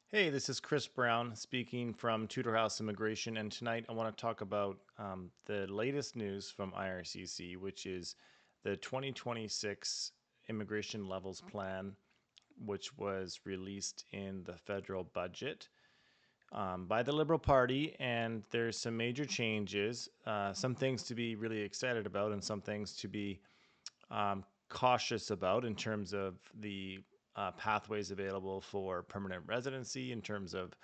Hey, this is Chris Brown speaking from Tudor House Immigration, and tonight I want to talk about the latest news from IRCC, which is the 2026 Immigration Levels Plan, which was released in the federal budget by the Liberal Party. And there's some major changes, some things to be really excited about, and some things to be cautious about in terms of the pathways available for permanent residency, in terms of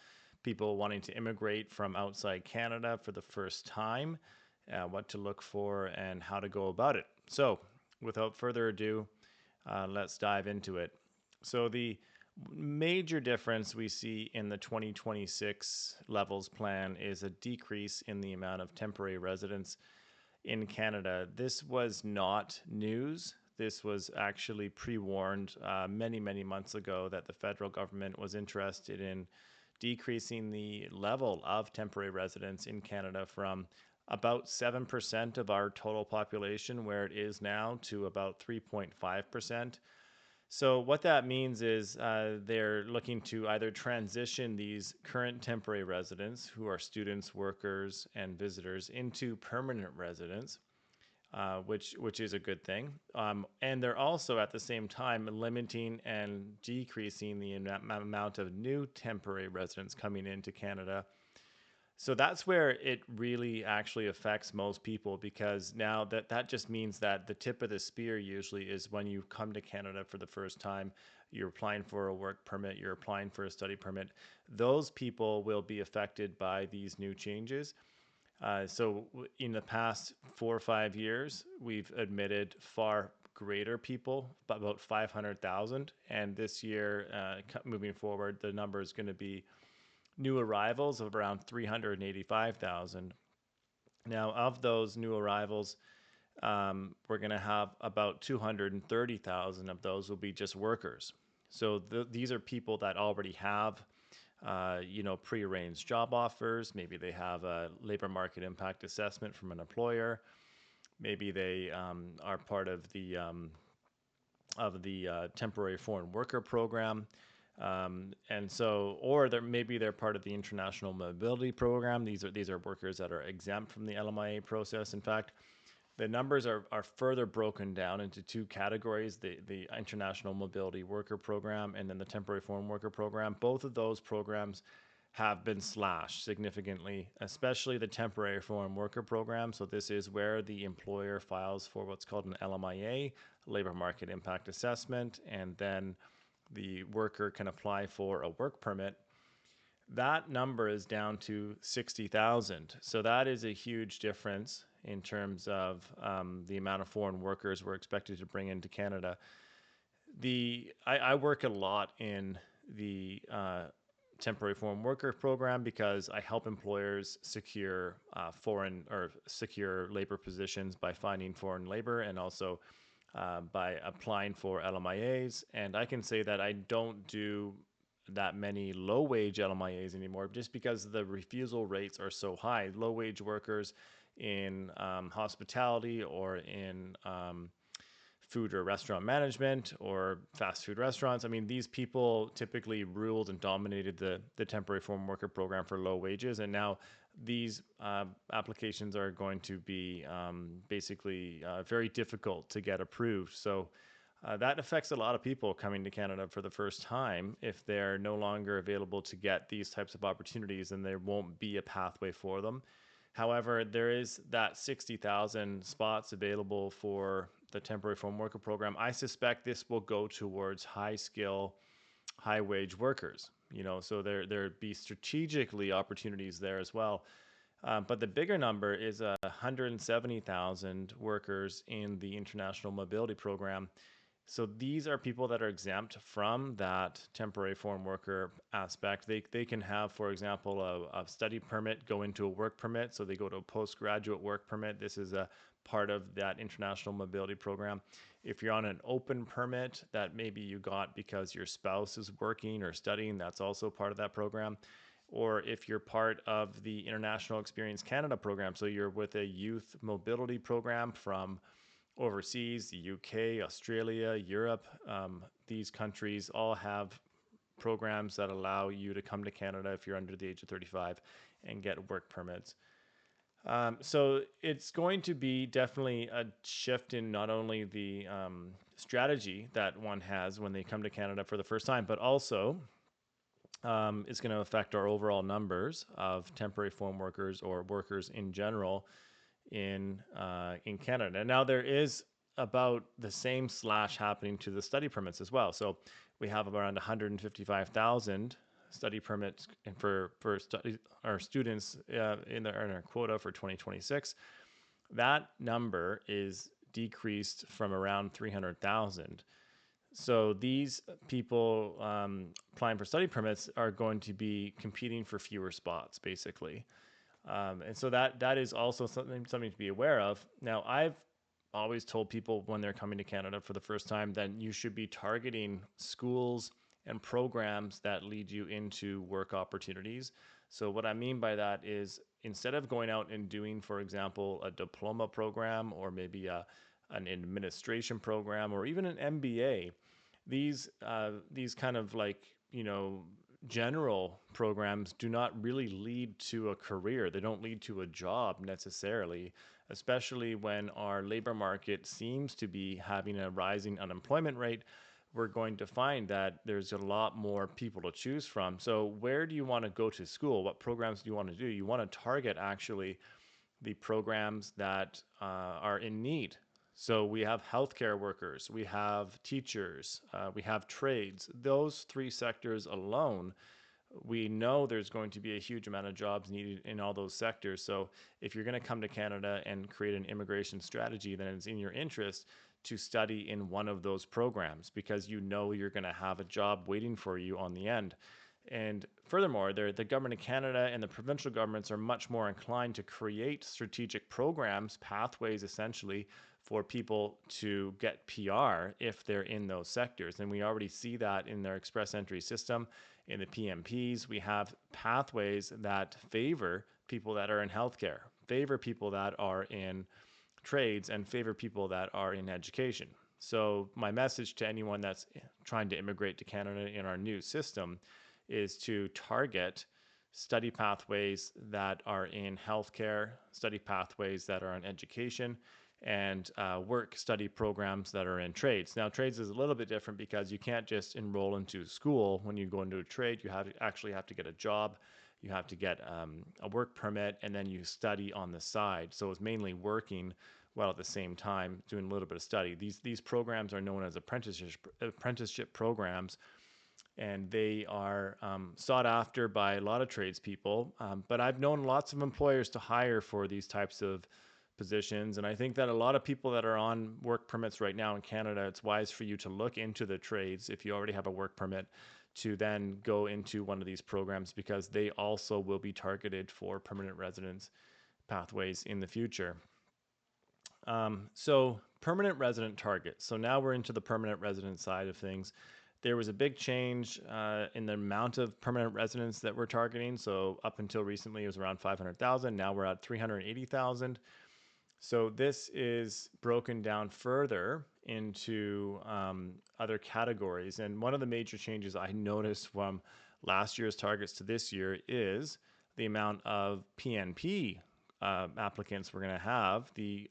people wanting to immigrate from outside Canada for the first time, what to look for, and how to go about it. So, without further ado, let's dive into it. So, the major difference we see in the 2026 levels plan is a decrease in the amount of temporary residents in Canada. This was not news. This was actually pre warned many, many months ago that the federal government was interested in decreasing the level of temporary residents in Canada from about 7% of our total population, where it is now, to about 3.5%. So what that means is they're looking to either transition these current temporary residents, who are students, workers, and visitors, into permanent residents, which is a good thing. And they're also at the same time limiting and decreasing the amount of new temporary residents coming into Canada. So that's where it really actually affects most people, because now that just means that the tip of the spear usually is when you come to Canada for the first time, you're applying for a work permit, you're applying for a study permit. Those people will be affected by these new changes. In the past 4 or 5 years, we've admitted far greater people, about 500,000. And this year, moving forward, the number is going to be new arrivals of around 385,000. Now, of those new arrivals, we're going to have about 230,000 of those will be just workers. So these are people that already have, prearranged job offers. Maybe they have a labor market impact assessment from an employer. Maybe they are part of the temporary foreign worker program. And so, or maybe they're part of the international mobility program. These are workers that are exempt from the LMIA process. In fact, the numbers are further broken down into two categories: the international mobility worker program and then the temporary foreign worker program. Both of those programs have been slashed significantly, especially the temporary foreign worker program. So this is where the employer files for what's called an LMIA, labor market impact assessment, and then the worker can apply for a work permit. That number is down to 60,000. So that is a huge difference in terms of the amount of foreign workers we're expected to bring into Canada. I work a lot in the temporary foreign worker program because I help employers secure foreign or secure labor positions by finding foreign labor, and also by applying for LMIAs. And I can say that I don't do that many low wage LMIAs anymore, just because the refusal rates are so high. Low wage workers in hospitality, or in food or restaurant management, or fast food restaurants. I mean, these people typically ruled and dominated the temporary foreign worker program for low wages. And now these applications are going to be basically very difficult to get approved. So that affects a lot of people coming to Canada for the first time. If they're no longer available to get these types of opportunities, then there won't be a pathway for them. However, there is that 60,000 spots available for the temporary foreign worker program. I suspect this will go towards high skill, high wage workers. So there'd be strategically opportunities there as well. But the bigger number is 170,000 workers in the international mobility program. So these are people that are exempt from that temporary foreign worker aspect. They can have, for example, a study permit go into a work permit. So they go to a postgraduate work permit. This is a part of that international mobility program. If you're on an open permit that maybe you got because your spouse is working or studying, that's also part of that program. Or if you're part of the International Experience Canada program, so you're with a youth mobility program from overseas, the UK, Australia, Europe. These countries all have programs that allow you to come to Canada if you're under the age of 35 and get work permits. So it's going to be definitely a shift in not only the strategy that one has when they come to Canada for the first time, but also it's going to affect our overall numbers of temporary foreign workers or workers in general in Canada. Now there is about the same slash happening to the study permits as well. So we have around 155,000 study permits for study our students in our quota for 2026. That number is decreased from around 300,000. So these people applying for study permits are going to be competing for fewer spots, basically. And so that is also something to be aware of. Now, I've always told people when they're coming to Canada for the first time that you should be targeting schools and programs that lead you into work opportunities. So what I mean by that is instead of going out and doing, for example, a diploma program or maybe an administration program or even an MBA, these kind of like, general programs do not really lead to a career. They don't lead to a job necessarily, especially when our labor market seems to be having a rising unemployment rate. We're going to find that there's a lot more people to choose from. So where do you want to go to school? What programs do you want to do? You want to target actually the programs that are in need. So we have healthcare workers, we have teachers, we have trades. Those three sectors alone, we know there's going to be a huge amount of jobs needed in all those sectors. So if you're going to come to Canada and create an immigration strategy, then it's in your interest to study in one of those programs because you know you're going to have a job waiting for you on the end. And furthermore, the government of Canada and the provincial governments are much more inclined to create strategic programs, pathways essentially, for people to get PR if they're in those sectors. And we already see that in their express entry system. In the PNPs, we have pathways that favor people that are in healthcare, favor people that are in trades, and favor people that are in education. So my message to anyone that's trying to immigrate to Canada in our new system is to target study pathways that are in healthcare, study pathways that are in education, and work study programs that are in trades. Now, trades is a little bit different because you can't just enroll into school when you go into a trade. You actually have to get a job. You have to get a work permit, and then you study on the side. So it's mainly working while at the same time doing a little bit of study. These programs are known as apprenticeship programs, and they are sought after by a lot of tradespeople. But I've known lots of employers to hire for these types of positions. And I think that a lot of people that are on work permits right now in Canada, it's wise for you to look into the trades if you already have a work permit to then go into one of these programs because they also will be targeted for permanent residence pathways in the future. So permanent resident targets. So now we're into the permanent resident side of things. There was a big change in the amount of permanent residents that we're targeting. So up until recently, it was around 500,000. Now we're at 380,000. So this is broken down further into other categories. And one of the major changes I noticed from last year's targets to this year is the amount of PNP applicants we're going to have. The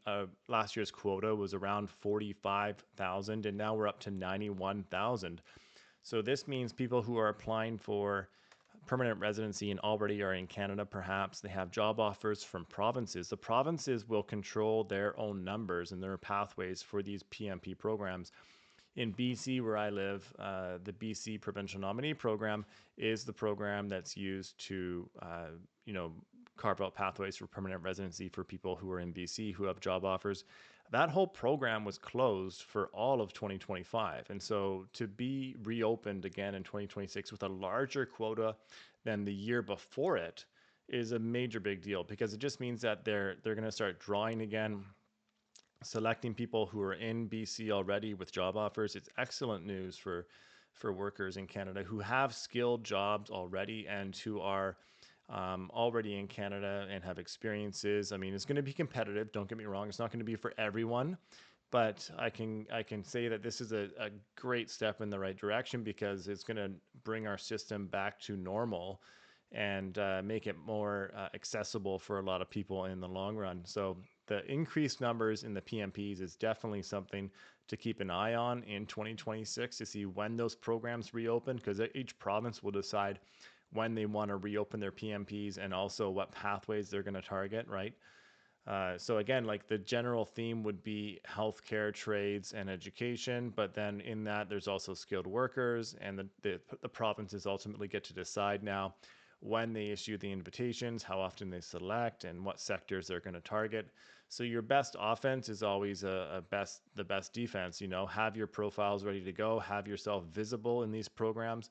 last year's quota was around 45,000, and now we're up to 91,000. So this means people who are applying for permanent residency and already are in Canada, perhaps they have job offers from provinces. The provinces will control their own numbers and their pathways for these PNP programs. In BC, where I live, the BC Provincial Nominee program is the program that's used to, carve out pathways for permanent residency for people who are in BC who have job offers. That whole program was closed for all of 2025. And so to be reopened again in 2026 with a larger quota than the year before it is a major big deal because it just means that they're going to start drawing again, selecting people who are in BC already with job offers. It's excellent news for workers in Canada who have skilled jobs already and who are already in Canada and have experiences. I mean, it's going to be competitive. Don't get me wrong. It's not going to be for everyone, but I can say that this is a great step in the right direction because it's going to bring our system back to normal and make it more accessible for a lot of people in the long run. So the increased numbers in the PNPs is definitely something to keep an eye on in 2026 to see when those programs reopen, because each province will decide when they want to reopen their PNPs and also what pathways they're going to target, right? So again, like the general theme would be healthcare, trades, and education. But then in that, there's also skilled workers, and the provinces ultimately get to decide now when they issue the invitations, how often they select, and what sectors they're going to target. So your best offense is always the best defense. You know, have your profiles ready to go, have yourself visible in these programs.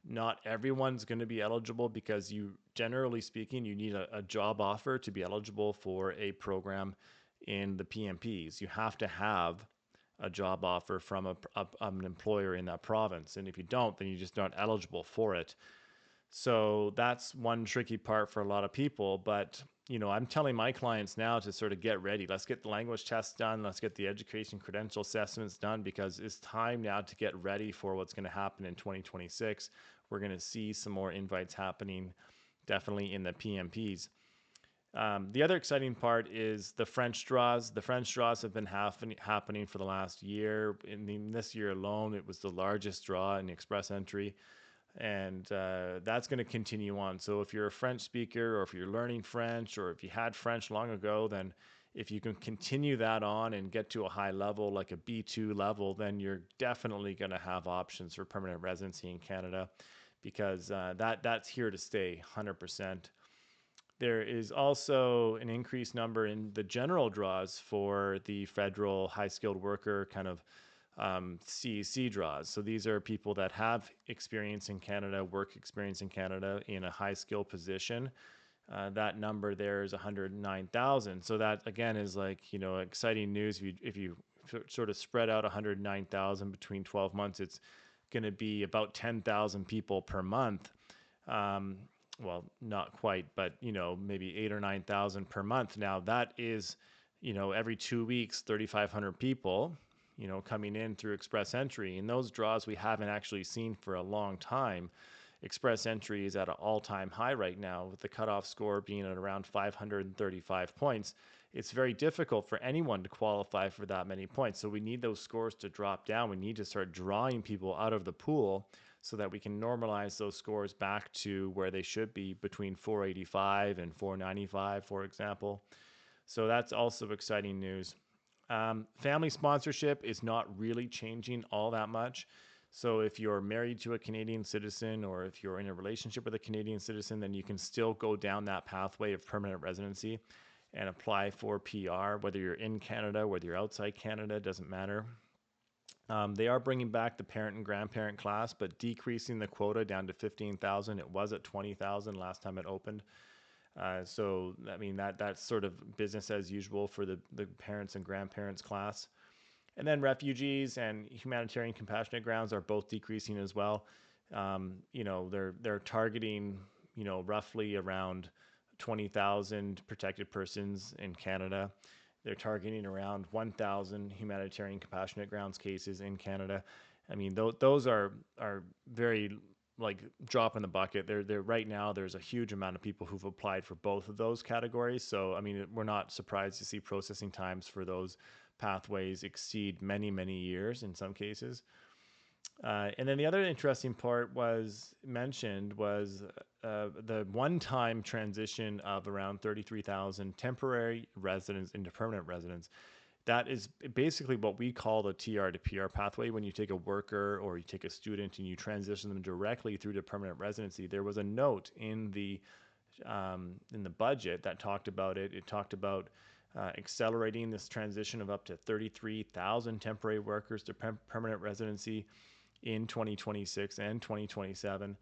Not everyone's going to be eligible because you, generally speaking, you need a job offer to be eligible for a program in the PNPs. You have to have a job offer from an employer in that province. And if you don't, then you're just not eligible for it. So that's one tricky part for a lot of people. But, you know, I'm telling my clients now to sort of get ready. Let's get the language tests done. Let's get the education credential assessments done, because it's time now to get ready for what's going to happen in 2026. We're going to see some more invites happening definitely in the PNPs. The other exciting part is the French draws. The French draws have been happening for the last year. In this year alone, it was the largest draw in express entry, and that's going to continue on. So if you're a French speaker, or if you're learning French, or if you had French long ago, then if you can continue that on and get to a high level, like a B2 level, then you're definitely going to have options for permanent residency in Canada, because that's here to stay 100%. There is also an increased number in the general draws for the federal high skilled worker kind of CEC draws. So these are people that have experience in Canada, work experience in Canada in a high skill position. That number there is 109,000. So that again is like, you know, exciting news. If you sort of spread out 109,000 between 12 months, it's going to be about 10,000 people per month. Um, well, not quite, but you know, maybe 8 or 9,000 per month. Now that is, you know, every 2 weeks, 3,500 people, you know, coming in through express entry. And those draws we haven't actually seen for a long time. Express entry is at an all-time high right now, with the cutoff score being at around 535 points. It's very difficult for anyone to qualify for that many points. So we need those scores to drop down. We need to start drawing people out of the pool so that we can normalize those scores back to where they should be, between 485 and 495, for example. So that's also exciting news. Family sponsorship is not really changing all that much. So if you're married to a Canadian citizen, or if you're in a relationship with a Canadian citizen, then you can still go down that pathway of permanent residency and apply for PR, whether you're in Canada, whether you're outside Canada, doesn't matter. They are bringing back the parent and grandparent class, but decreasing the quota down to 15,000. It was at 20,000 last time it opened. So I mean, that's sort of business as usual for the parents and grandparents class. And then refugees and humanitarian compassionate grounds are both decreasing as well. You know, they're targeting, you know, roughly around 20,000 protected persons in Canada. They're targeting around 1,000 humanitarian compassionate grounds cases in Canada. I mean, those are very like drop in the bucket. They're right now. There's a huge amount of people who've applied for both of those categories. So I mean, we're not surprised to see processing times for those pathways exceed many years in some cases. And then the other interesting part was the one-time transition of around 33,000 temporary residents into permanent residents. That is basically what we call the TR to PR pathway. When you take a worker or you take a student and you transition them directly through to permanent residency, there was a note in the budget that talked about it. It talked about accelerating this transition of up to 33,000 temporary workers to permanent residency in 2026 and 2027.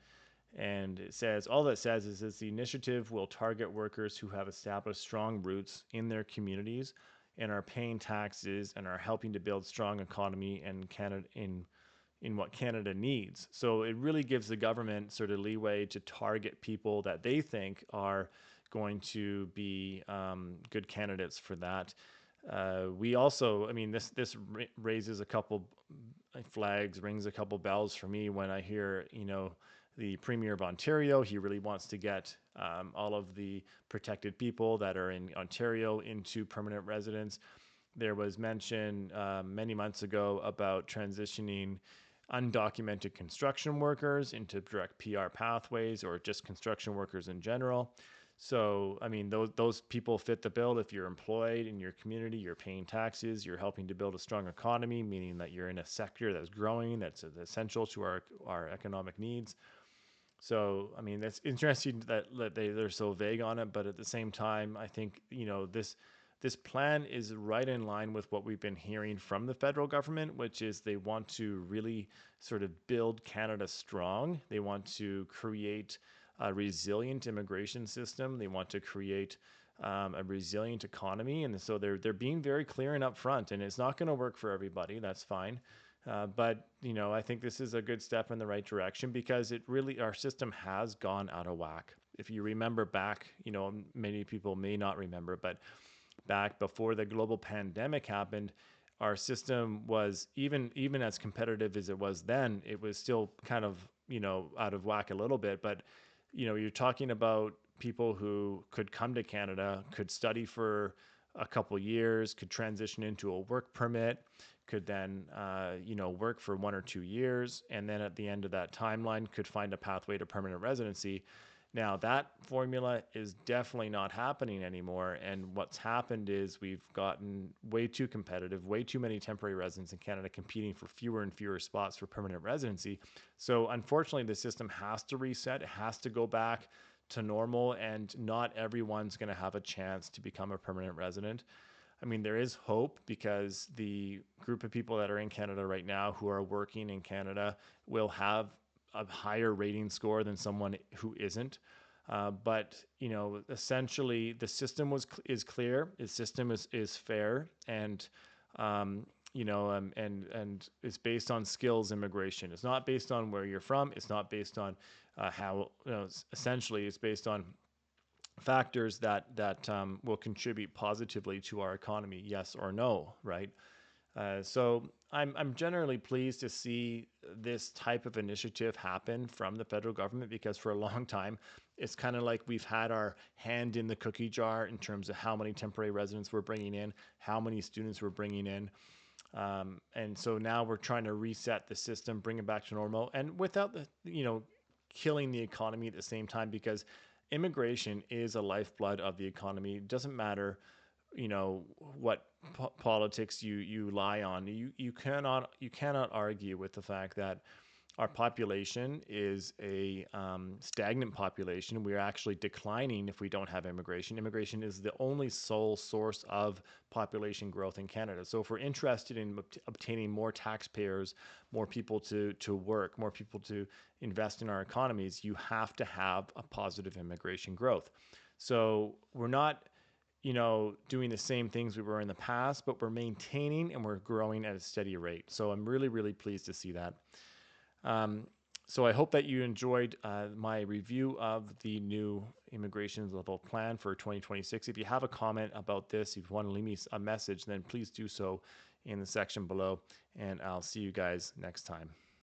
And it says, all that says is the initiative will target workers who have established strong roots in their communities and are paying taxes and are helping to build strong economy and Canada in what Canada needs. So it really gives the government sort of leeway to target people that they think are going to be good candidates for that. We also, I mean, this raises a couple flags, rings a couple bells for me when I hear, the Premier of Ontario, he really wants to get all of the protected people that are in Ontario into permanent residence. There was mention many months ago about transitioning undocumented construction workers into direct PR pathways, or just construction workers in general. So, I mean, those people fit the bill. If you're employed in your community, you're paying taxes, you're helping to build a strong economy, meaning that you're in a sector that's growing, that's essential to our economic needs. So, I mean, that's interesting that they're so vague on it, but at the same time, I think, this plan is right in line with what we've been hearing from the federal government, which is they want to really sort of build Canada strong. They want to create a resilient immigration system. They want to create a resilient economy, and so they're being very clear and upfront. And it's not going to work for everybody. That's fine. But I think this is a good step in the right direction, because our system has gone out of whack. If you remember back, many people may not remember, but back before the global pandemic happened, our system was even as competitive as it was then. It was still kind of out of whack a little bit, but you're talking about people who could come to Canada, could study for a couple years, could transition into a work permit, could then work for 1 or 2 years, and then at the end of that timeline could find a pathway to permanent residency. Now that formula is definitely not happening anymore, and what's happened is we've gotten way too competitive, way too many temporary residents in Canada competing for fewer and fewer spots for permanent residency. So unfortunately, the system has to reset. It has to go back to normal, and not everyone's going to have a chance to become a permanent resident. I mean, there is hope, because the group of people that are in Canada right now who are working in Canada will have a higher rating score than someone who isn't. But essentially, the system is clear. The system is fair, and and it's based on skills immigration. It's not based on where you're from. It's not based on how. Essentially, it's based on factors that will contribute positively to our economy, yes or no, right? So I'm generally pleased to see this type of initiative happen from the federal government, because for a long time, it's kind of like we've had our hand in the cookie jar in terms of how many temporary residents we're bringing in, how many students we're bringing in. And so now we're trying to reset the system, bring it back to normal, and without killing the economy at the same time, because immigration is a lifeblood of the economy. It doesn't matter what politics you lie on. You cannot argue with the fact that our population is a stagnant population. We're actually declining if we don't have immigration. Immigration is the only sole source of population growth in Canada. So if we're interested in obtaining more taxpayers, more people to work, more people to invest in our economies, you have to have a positive immigration growth. So we're not doing the same things we were in the past, but we're maintaining and we're growing at a steady rate. So I'm really, really pleased to see that. So I hope that you enjoyed my review of the new immigration level plan for 2026. If you have a comment about this, if you want to leave me a message, then please do so in the section below, and I'll see you guys next time.